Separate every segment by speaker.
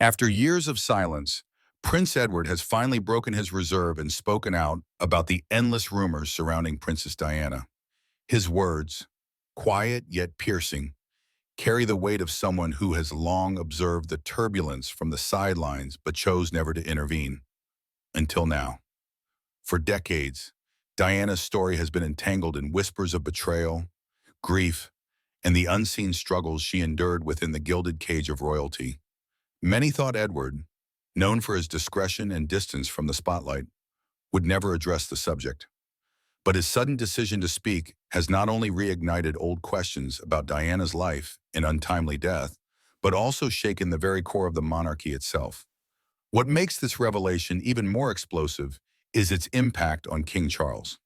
Speaker 1: After years of silence, Prince Edward has finally broken his reserve and spoken out about the endless rumors surrounding Princess Diana. His words, quiet yet piercing, carry the weight of someone who has long observed the turbulence from the sidelines but chose never to intervene. Until now. For decades, Diana's story has been entangled in whispers of betrayal, grief, and the unseen struggles she endured within the gilded cage of royalty. Many thought Edward, known for his discretion and distance from the spotlight, would never address the subject. But his sudden decision to speak has not only reignited old questions about Diana's life and untimely death, but also shaken the very core of the monarchy itself. What makes this revelation even more explosive is its impact on King Charles,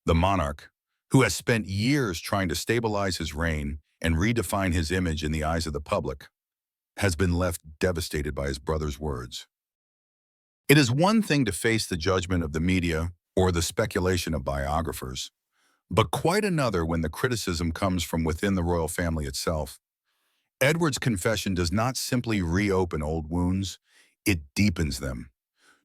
Speaker 1: the monarch, who has spent years trying to stabilize his reign and redefine his image in the eyes of the public, has been left devastated by his brother's words. It is one thing to face the judgment of the media or the speculation of biographers, but quite another when the criticism comes from within the royal family itself. Edward's confession does not simply reopen old wounds, it deepens them,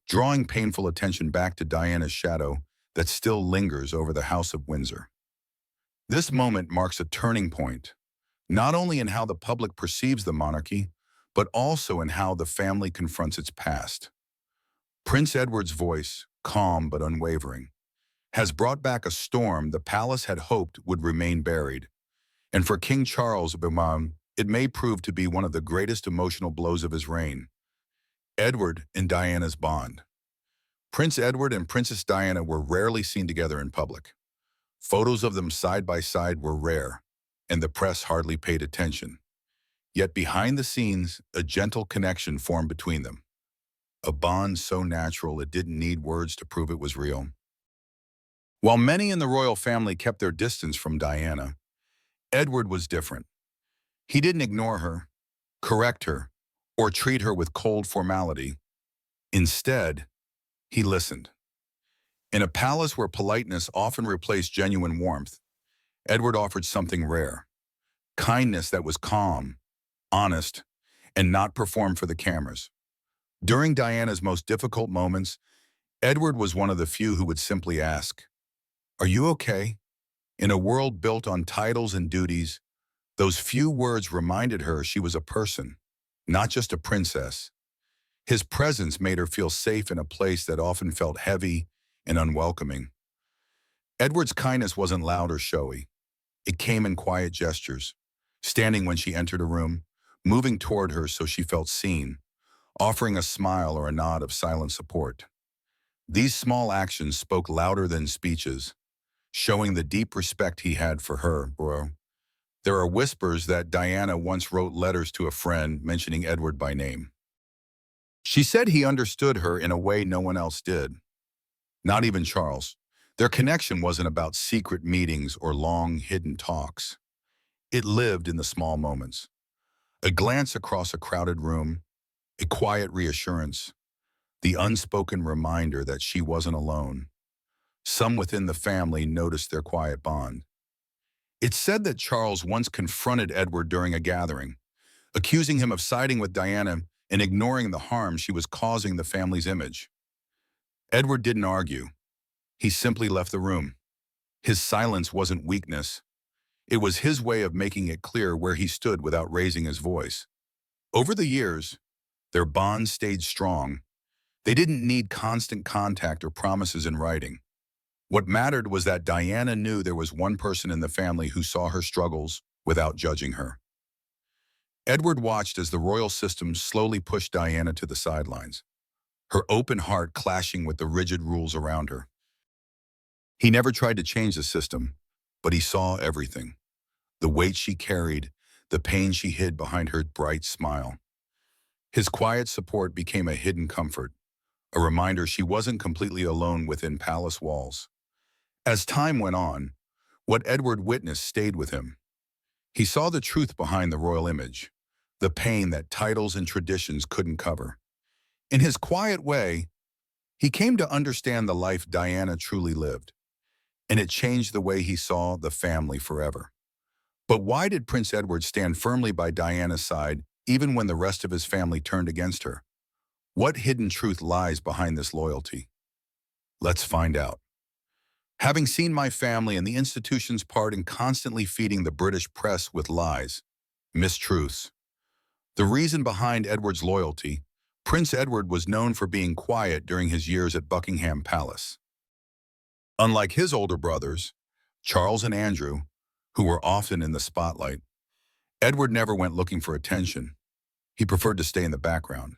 Speaker 1: drawing painful attention back to Diana's shadow that still lingers over the House of Windsor. This moment marks a turning point, not only in how the public perceives the monarchy, but also in how the family confronts its past. Prince Edward's voice, calm but unwavering, has brought back a storm the palace had hoped would remain buried. And for King Charles, it may prove to be one of the greatest emotional blows of his reign. Edward and Diana's bond. Prince Edward and Princess Diana were rarely seen together in public. Photos of them side by side were rare, and the press hardly paid attention. Yet behind the scenes, a gentle connection formed between them. A bond so natural it didn't need words to prove it was real. While many in the royal family kept their distance from Diana, Edward was different. He didn't ignore her, correct her, or treat her with cold formality. Instead, he listened. In a palace where politeness often replaced genuine warmth, Edward offered something rare, kindness that was calm, honest, and not performed for the cameras. During Diana's most difficult moments, Edward was one of the few who would simply ask, "Are you okay?" In a world built on titles and duties, those few words reminded her she was a person, not just a princess. His presence made her feel safe in a place that often felt heavy and unwelcoming. Edward's kindness wasn't loud or showy. It came in quiet gestures, standing when she entered a room, moving toward her so she felt seen, offering a smile or a nod of silent support. These small actions spoke louder than speeches, showing the deep respect he had for her, bro. There are whispers that Diana once wrote letters to a friend mentioning Edward by name. She said he understood her in a way no one else did, not even Charles. Their connection wasn't about secret meetings or long, hidden talks. It lived in the small moments. A glance across a crowded room, a quiet reassurance, the unspoken reminder that she wasn't alone. Some within the family noticed their quiet bond. It's said that Charles once confronted Edward during a gathering, accusing him of siding with Diana and ignoring the harm she was causing the family's image. Edward didn't argue. He simply left the room. His silence wasn't weakness. It was his way of making it clear where he stood without raising his voice. Over the years, their bond stayed strong. They didn't need constant contact or promises in writing. What mattered was that Diana knew there was one person in the family who saw her struggles without judging her. Edward watched as the royal system slowly pushed Diana to the sidelines, her open heart clashing with the rigid rules around her. He never tried to change the system, but he saw everything. The weight she carried, the pain she hid behind her bright smile. His quiet support became a hidden comfort, a reminder she wasn't completely alone within palace walls. As time went on, what Edward witnessed stayed with him. He saw the truth behind the royal image, the pain that titles and traditions couldn't cover. In his quiet way, he came to understand the life Diana truly lived, and it changed the way he saw the family forever. But why did Prince Edward stand firmly by Diana's side even when the rest of his family turned against her. What hidden truth lies behind this loyalty? Let's find out. Having seen my family and the institution's part in constantly feeding the British press with lies, mistruths, the reason behind Edward's loyalty, Prince Edward was known for being quiet during his years at Buckingham Palace. Unlike his older brothers, Charles and Andrew, who were often in the spotlight, Edward never went looking for attention. He preferred to stay in the background,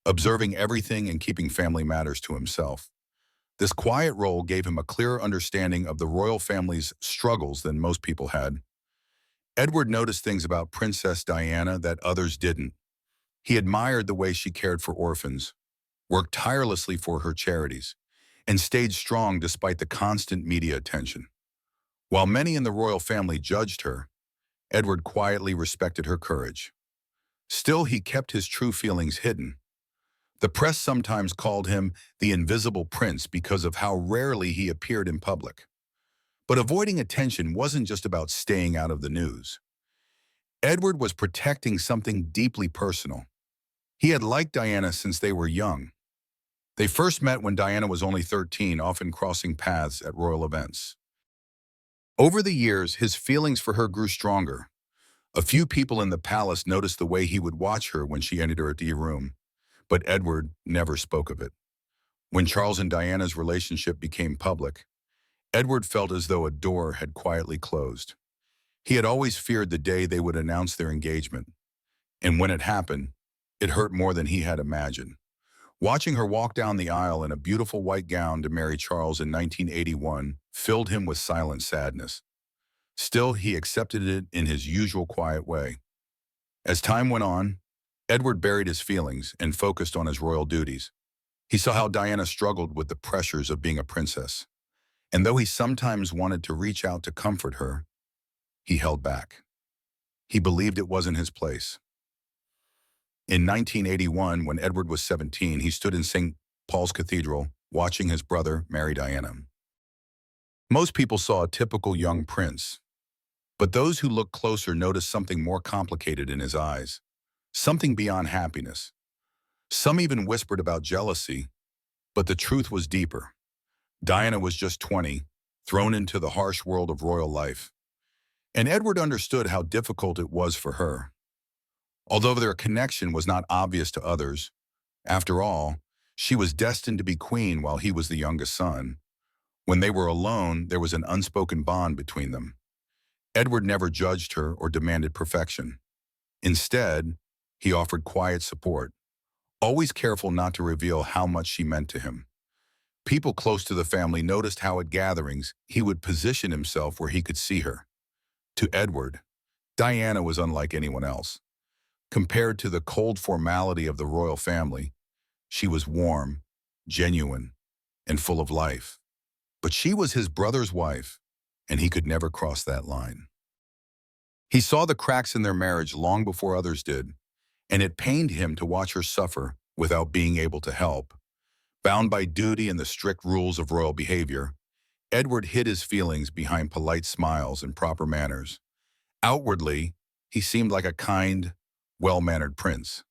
Speaker 1: observing everything and keeping family matters to himself. This quiet role gave him a clearer understanding of the royal family's struggles than most people had. Edward noticed things about Princess Diana that others didn't. He admired the way she cared for orphans, worked tirelessly for her charities, and stayed strong despite the constant media attention. While many in the royal family judged her, Edward quietly respected her courage. Still, he kept his true feelings hidden. The press sometimes called him the invisible prince because of how rarely he appeared in public. But avoiding attention wasn't just about staying out of the news. Edward was protecting something deeply personal. He had liked Diana since they were young. They first met when Diana was only 13, often crossing paths at royal events. Over the years, his feelings for her grew stronger. A few people in the palace noticed the way he would watch her when she entered her room, but Edward never spoke of it. When Charles and Diana's relationship became public, Edward felt as though a door had quietly closed. He had always feared the day they would announce their engagement, and when it happened, it hurt more than he had imagined. Watching her walk down the aisle in a beautiful white gown to marry Charles in 1981 filled him with silent sadness. Still, he accepted it in his usual quiet way. As time went on, Edward buried his feelings and focused on his royal duties. He saw how Diana struggled with the pressures of being a princess, and though he sometimes wanted to reach out to comfort her, he held back. He believed it wasn't his place. In 1981, when Edward was 17, he stood in St. Paul's Cathedral, watching his brother marry Diana. Most people saw a typical young prince, but those who looked closer noticed something more complicated in his eyes, something beyond happiness. Some even whispered about jealousy, but the truth was deeper. Diana was just 20, thrown into the harsh world of royal life, and Edward understood how difficult it was for her. Although their connection was not obvious to others, after all, she was destined to be queen while he was the youngest son. When they were alone, there was an unspoken bond between them. Edward never judged her or demanded perfection. Instead, he offered quiet support, always careful not to reveal how much she meant to him. People close to the family noticed how at gatherings he would position himself where he could see her. To Edward, Diana was unlike anyone else. Compared to the cold formality of the royal family, she was warm, genuine, and full of life. But she was his brother's wife, and he could never cross that line. He saw the cracks in their marriage long before others did, and it pained him to watch her suffer without being able to help. Bound by duty and the strict rules of royal behavior, Edward hid his feelings behind polite smiles and proper manners. Outwardly, he seemed like a kind, well-mannered prince.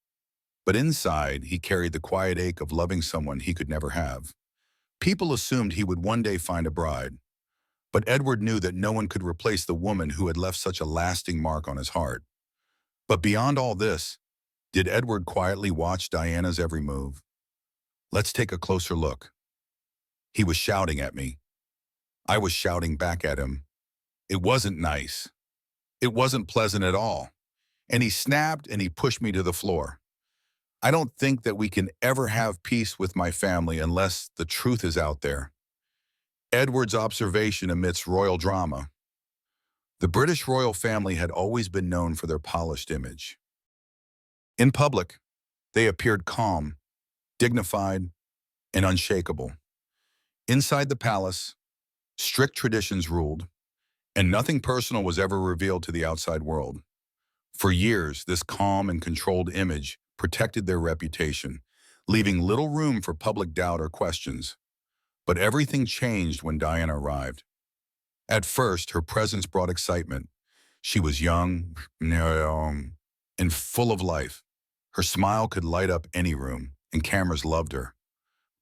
Speaker 1: But inside, he carried the quiet ache of loving someone he could never have. People assumed he would one day find a bride, but Edward knew that no one could replace the woman who had left such a lasting mark on his heart. But beyond all this, did Edward quietly watch Diana's every move? Let's take a closer look. He was shouting at me. I was shouting back at him. It wasn't nice. It wasn't pleasant at all. And he snapped and he pushed me to the floor. I don't think that we can ever have peace with my family unless the truth is out there. Edward's observation amidst royal drama. The British royal family had always been known for their polished image. In public, they appeared calm, dignified, and unshakable. Inside the palace, strict traditions ruled, and nothing personal was ever revealed to the outside world. For years, this calm and controlled image protected their reputation, leaving little room for public doubt or questions. But everything changed when Diana arrived. At first, her presence brought excitement. She was young, and full of life. Her smile could light up any room, and cameras loved her.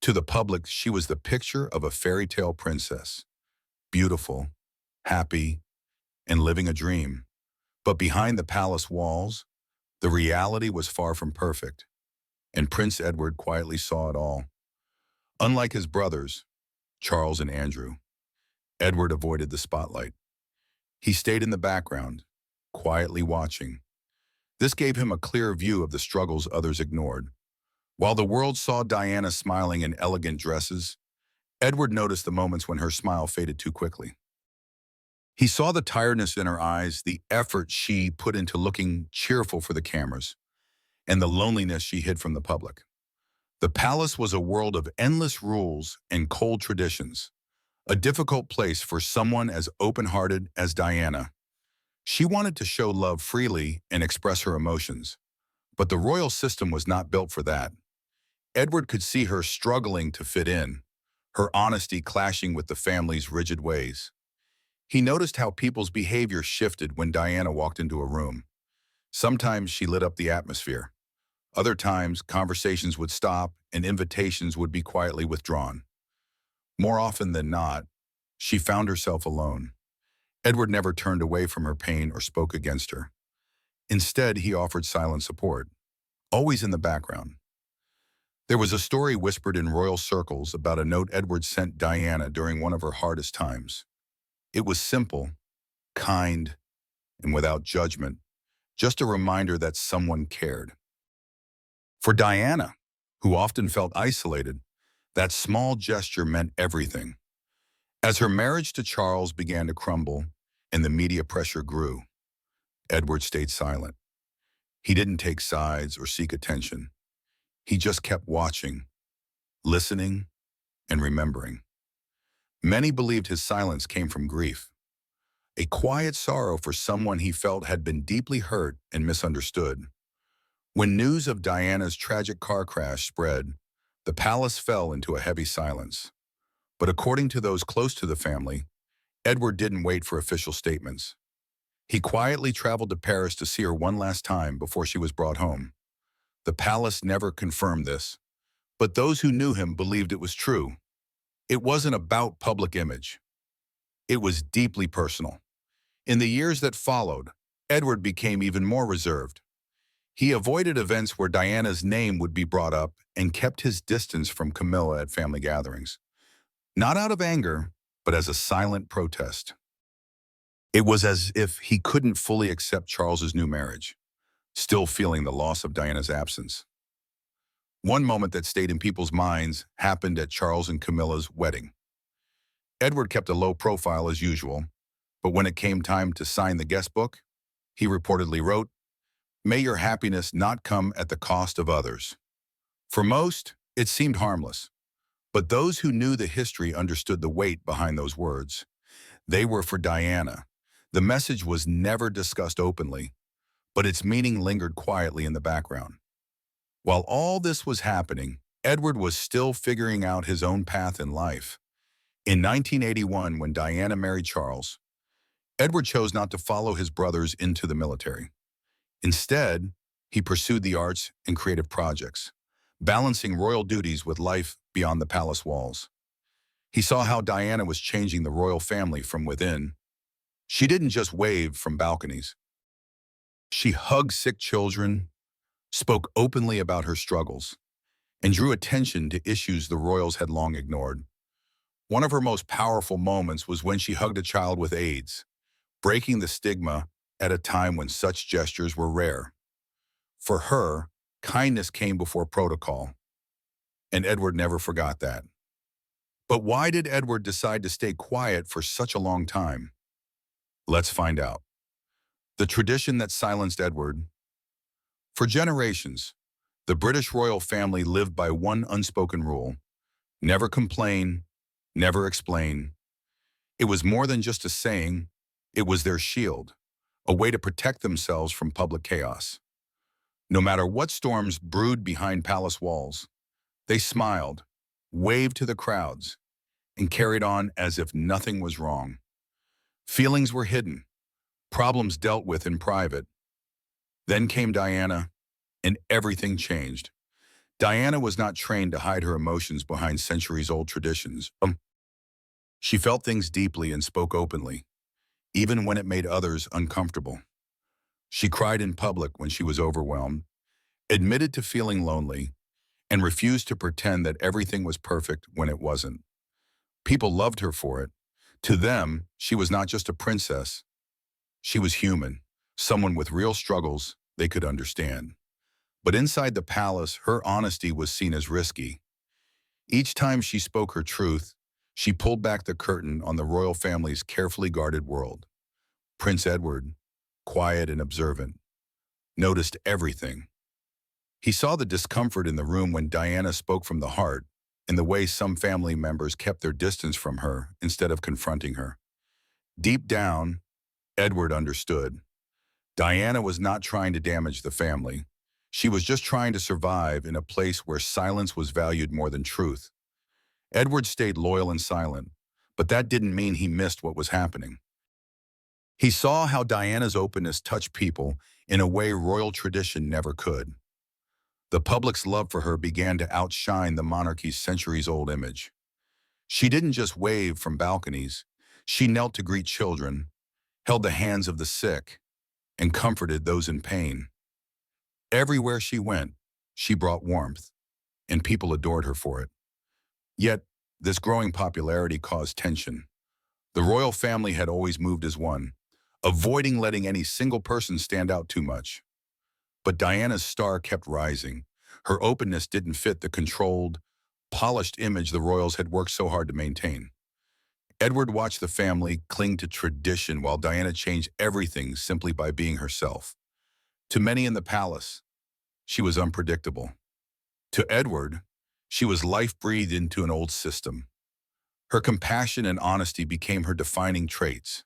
Speaker 1: To the public, she was the picture of a fairy tale princess, beautiful, happy, and living a dream. But behind the palace walls, the reality was far from perfect, and Prince Edward quietly saw it all. Unlike his brothers, Charles and Andrew, Edward avoided the spotlight. He stayed in the background, quietly watching. This gave him a clear view of the struggles others ignored. While the world saw Diana smiling in elegant dresses, Edward noticed the moments when her smile faded too quickly. He saw the tiredness in her eyes, the effort she put into looking cheerful for the cameras, and the loneliness she hid from the public. The palace was a world of endless rules and cold traditions, a difficult place for someone as open-hearted as Diana. She wanted to show love freely and express her emotions, but the royal system was not built for that. Edward could see her struggling to fit in, her honesty clashing with the family's rigid ways. He noticed how people's behavior shifted when Diana walked into a room. Sometimes she lit up the atmosphere. Other times, conversations would stop and invitations would be quietly withdrawn. More often than not, she found herself alone. Edward never turned away from her pain or spoke against her. Instead, he offered silent support, always in the background. There was a story whispered in royal circles about a note Edward sent Diana during one of her hardest times. It was simple, kind, and without judgment, just a reminder that someone cared. For Diana, who often felt isolated, that small gesture meant everything. As her marriage to Charles began to crumble and the media pressure grew, Edward stayed silent. He didn't take sides or seek attention. He just kept watching, listening, and remembering. Many believed his silence came from grief, a quiet sorrow for someone he felt had been deeply hurt and misunderstood. When news of Diana's tragic car crash spread, the palace fell into a heavy silence. But according to those close to the family, Edward didn't wait for official statements. He quietly traveled to Paris to see her one last time before she was brought home. The palace never confirmed this, but those who knew him believed it was true. It wasn't about public image. It was deeply personal. In the years that followed, Edward became even more reserved. He avoided events where Diana's name would be brought up and kept his distance from Camilla at family gatherings. Not out of anger, but as a silent protest. It was as if he couldn't fully accept Charles's new marriage, still feeling the loss of Diana's absence. One moment that stayed in people's minds happened at Charles and Camilla's wedding. Edward kept a low profile as usual, but when it came time to sign the guest book, he reportedly wrote, "May your happiness not come at the cost of others." For most, it seemed harmless, but those who knew the history understood the weight behind those words. They were for Diana. The message was never discussed openly, but its meaning lingered quietly in the background. While all this was happening, Edward was still figuring out his own path in life. In 1981, when Diana married Charles, Edward chose not to follow his brothers into the military. Instead, he pursued the arts and creative projects, balancing royal duties with life beyond the palace walls. He saw how Diana was changing the royal family from within. She didn't just wave from balconies. She hugged sick children, spoke openly about her struggles, and drew attention to issues the royals had long ignored. One of her most powerful moments was when she hugged a child with AIDS, breaking the stigma at a time when such gestures were rare. For her, kindness came before protocol, and Edward never forgot that. But why did Edward decide to stay quiet for such a long time? Let's find out. The tradition that silenced Edward. For generations, the British royal family lived by one unspoken rule: never complain, never explain. It was more than just a saying, it was their shield, a way to protect themselves from public chaos. No matter what storms brewed behind palace walls, they smiled, waved to the crowds, and carried on as if nothing was wrong. Feelings were hidden, problems dealt with in private. Then came Diana, and everything changed. Diana was not trained to hide her emotions behind centuries-old traditions. She felt things deeply and spoke openly, even when it made others uncomfortable. She cried in public when she was overwhelmed, admitted to feeling lonely, and refused to pretend that everything was perfect when it wasn't. People loved her for it. To them, she was not just a princess. She was human, someone with real struggles they could understand. But inside the palace, her honesty was seen as risky. Each time she spoke her truth, she pulled back the curtain on the royal family's carefully guarded world. Prince Edward, quiet and observant, noticed everything. He saw the discomfort in the room when Diana spoke from the heart, and the way some family members kept their distance from her instead of confronting her. Deep down, Edward understood. Diana was not trying to damage the family. She was just trying to survive in a place where silence was valued more than truth. Edward stayed loyal and silent, but that didn't mean he missed what was happening. He saw how Diana's openness touched people in a way royal tradition never could. The public's love for her began to outshine the monarchy's centuries-old image. She didn't just wave from balconies. She knelt to greet children, held the hands of the sick, and comforted those in pain. Everywhere she went, she brought warmth, and people adored her for it. Yet, this growing popularity caused tension. The royal family had always moved as one, avoiding letting any single person stand out too much. But Diana's star kept rising. Her openness didn't fit the controlled, polished image the royals had worked so hard to maintain. Edward watched the family cling to tradition while Diana changed everything simply by being herself. To many in the palace, she was unpredictable. To Edward, she was life breathed into an old system. Her compassion and honesty became her defining traits,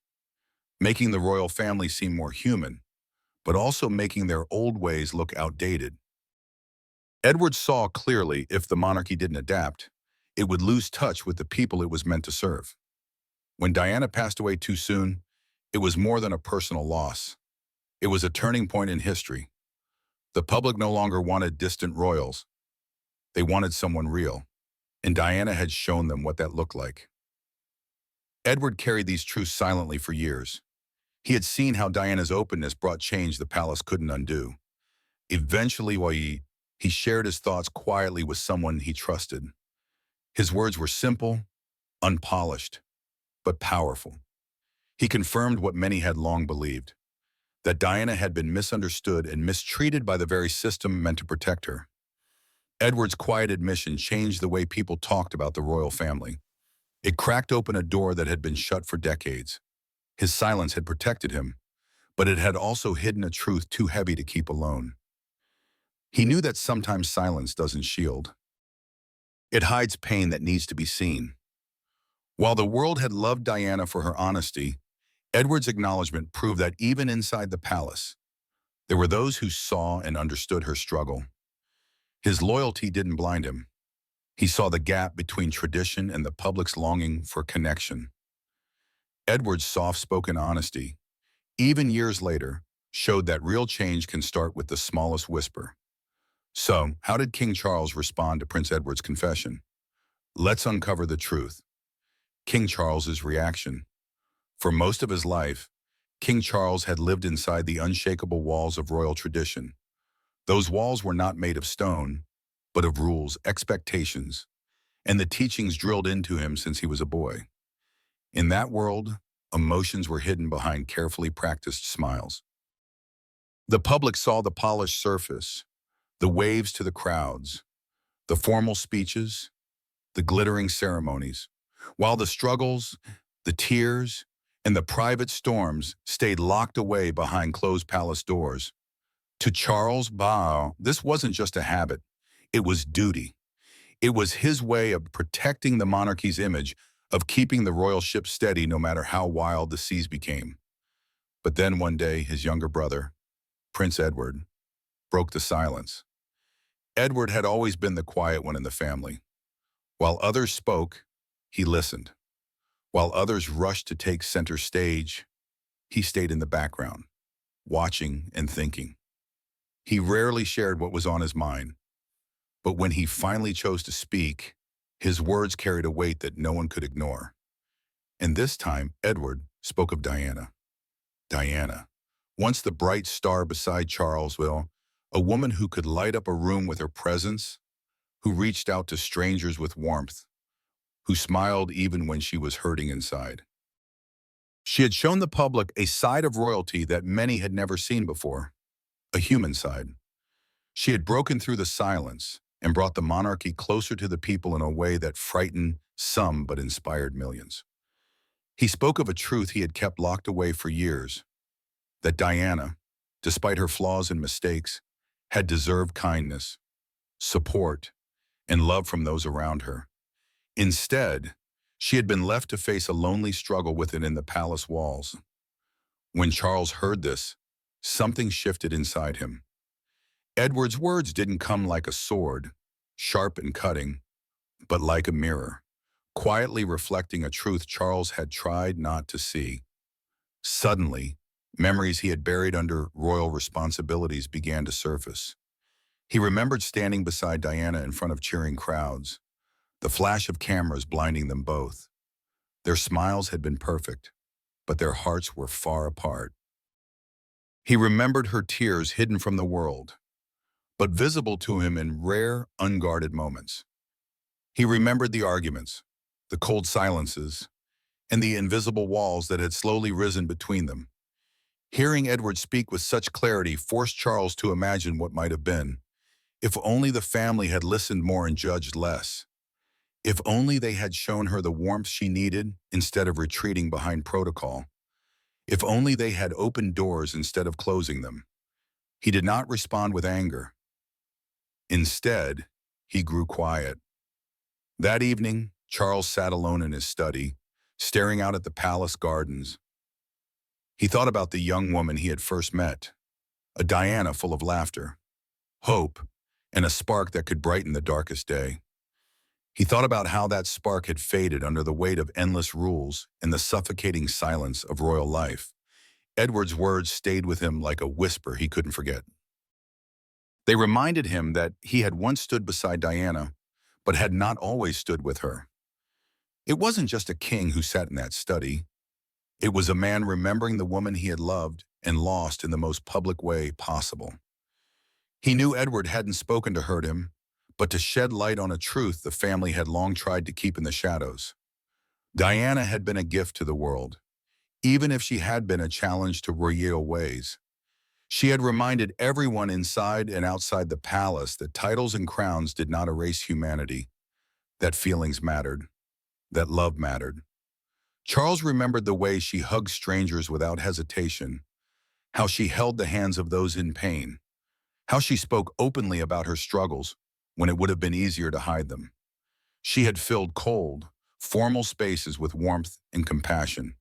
Speaker 1: making the royal family seem more human, but also making their old ways look outdated. Edward saw clearly if the monarchy didn't adapt, it would lose touch with the people it was meant to serve. When Diana passed away too soon, it was more than a personal loss. It was a turning point in history. The public no longer wanted distant royals. They wanted someone real, and Diana had shown them what that looked like. Edward carried these truths silently for years. He had seen how Diana's openness brought change the palace couldn't undo. Eventually, while he shared his thoughts quietly with someone he trusted. His words were simple, unpolished, but powerful. He confirmed what many had long believed, that Diana had been misunderstood and mistreated by the very system meant to protect her. Edward's quiet admission changed the way people talked about the royal family. It cracked open a door that had been shut for decades. His silence had protected him, but it had also hidden a truth too heavy to keep alone. He knew that sometimes silence doesn't shield. It hides pain that needs to be seen. While the world had loved Diana for her honesty, Edward's acknowledgement proved that even inside the palace, there were those who saw and understood her struggle. His loyalty didn't blind him. He saw the gap between tradition and the public's longing for connection. Edward's soft-spoken honesty, even years later, showed that real change can start with the smallest whisper. So, how did King Charles respond to Prince Edward's confession? Let's uncover the truth. King Charles's reaction. For most of his life, King Charles had lived inside the unshakable walls of royal tradition. Those walls were not made of stone, but of rules, expectations, and the teachings drilled into him since he was a boy. In that world, emotions were hidden behind carefully practiced smiles. The public saw the polished surface, the waves to the crowds, the formal speeches, the glittering ceremonies, while the struggles, the tears, and the private storms stayed locked away behind closed palace doors. To Charles Bao, this wasn't just a habit, it was duty. It was his way of protecting the monarchy's image, of keeping the royal ship steady no matter how wild the seas became. But then one day, his younger brother, Prince Edward, broke the silence. Edward had always been the quiet one in the family. While others spoke, he listened. While others rushed to take center stage, he stayed in the background, watching and thinking. He rarely shared what was on his mind, but when he finally chose to speak, his words carried a weight that no one could ignore. And this time, Edward spoke of Diana. Diana, once the bright star beside Charlesville, a woman who could light up a room with her presence, who reached out to strangers with warmth, who smiled even when she was hurting inside. She had shown the public a side of royalty that many had never seen before, a human side. She had broken through the silence and brought the monarchy closer to the people in a way that frightened some but inspired millions. He spoke of a truth he had kept locked away for years, that Diana, despite her flaws and mistakes, had deserved kindness, support, and love from those around her. Instead, she had been left to face a lonely struggle within the palace walls. When Charles heard this, something shifted inside him. Edward's words didn't come like a sword, sharp and cutting, but like a mirror, quietly reflecting a truth Charles had tried not to see. Suddenly, memories he had buried under royal responsibilities began to surface. He remembered standing beside Diana in front of cheering crowds, the flash of cameras blinding them both. Their smiles had been perfect, but their hearts were far apart. He remembered her tears hidden from the world, but visible to him in rare, unguarded moments. He remembered the arguments, the cold silences, and the invisible walls that had slowly risen between them. Hearing Edward speak with such clarity forced Charles to imagine what might have been, if only the family had listened more and judged less. If only they had shown her the warmth she needed instead of retreating behind protocol. If only they had opened doors instead of closing them. He did not respond with anger. Instead, he grew quiet. That evening, Charles sat alone in his study, staring out at the palace gardens. He thought about the young woman he had first met, a Diana full of laughter, hope, and a spark that could brighten the darkest day. He thought about how that spark had faded under the weight of endless rules and the suffocating silence of royal life. Edward's words stayed with him like a whisper he couldn't forget. They reminded him that he had once stood beside Diana, but had not always stood with her. It wasn't just a king who sat in that study. It was a man remembering the woman he had loved and lost in the most public way possible. He knew Edward hadn't spoken to hurt him, but to shed light on a truth the family had long tried to keep in the shadows. Diana had been a gift to the world, even if she had been a challenge to royal ways. She had reminded everyone inside and outside the palace that titles and crowns did not erase humanity, that feelings mattered, that love mattered. Charles remembered the way she hugged strangers without hesitation, how she held the hands of those in pain, how she spoke openly about her struggles when it would have been easier to hide them. She had filled cold, formal spaces with warmth and compassion.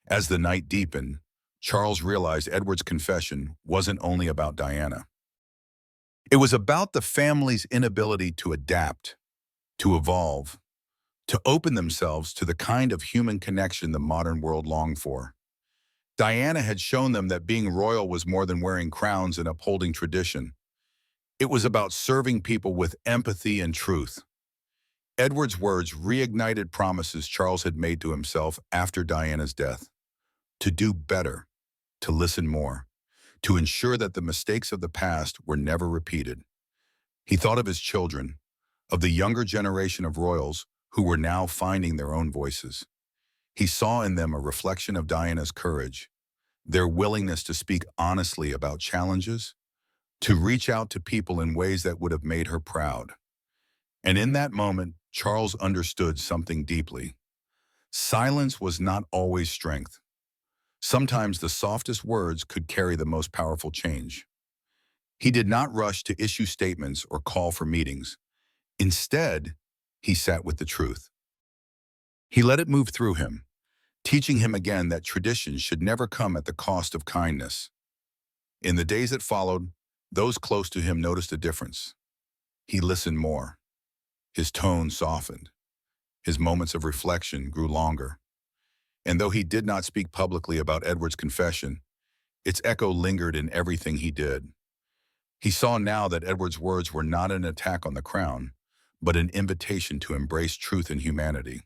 Speaker 1: As the night deepened, Charles realized Edward's confession wasn't only about Diana. It was about the family's inability to adapt, to evolve, to open themselves to the kind of human connection the modern world longed for. Diana had shown them that being royal was more than wearing crowns and upholding tradition. It was about serving people with empathy and truth. Edward's words reignited promises Charles had made to himself after Diana's death. To do better, to listen more, to ensure that the mistakes of the past were never repeated. He thought of his children, of the younger generation of royals who were now finding their own voices. He saw in them a reflection of Diana's courage, their willingness to speak honestly about challenges, to reach out to people in ways that would have made her proud. And in that moment, Charles understood something deeply. Silence was not always strength. Sometimes the softest words could carry the most powerful change. He did not rush to issue statements or call for meetings. Instead, he sat with the truth. He let it move through him, teaching him again that tradition should never come at the cost of kindness. In the days that followed, those close to him noticed a difference. He listened more. His tone softened. His moments of reflection grew longer. And though he did not speak publicly about Edward's confession, its echo lingered in everything he did. He saw now that Edward's words were not an attack on the crown, but an invitation to embrace truth and humanity.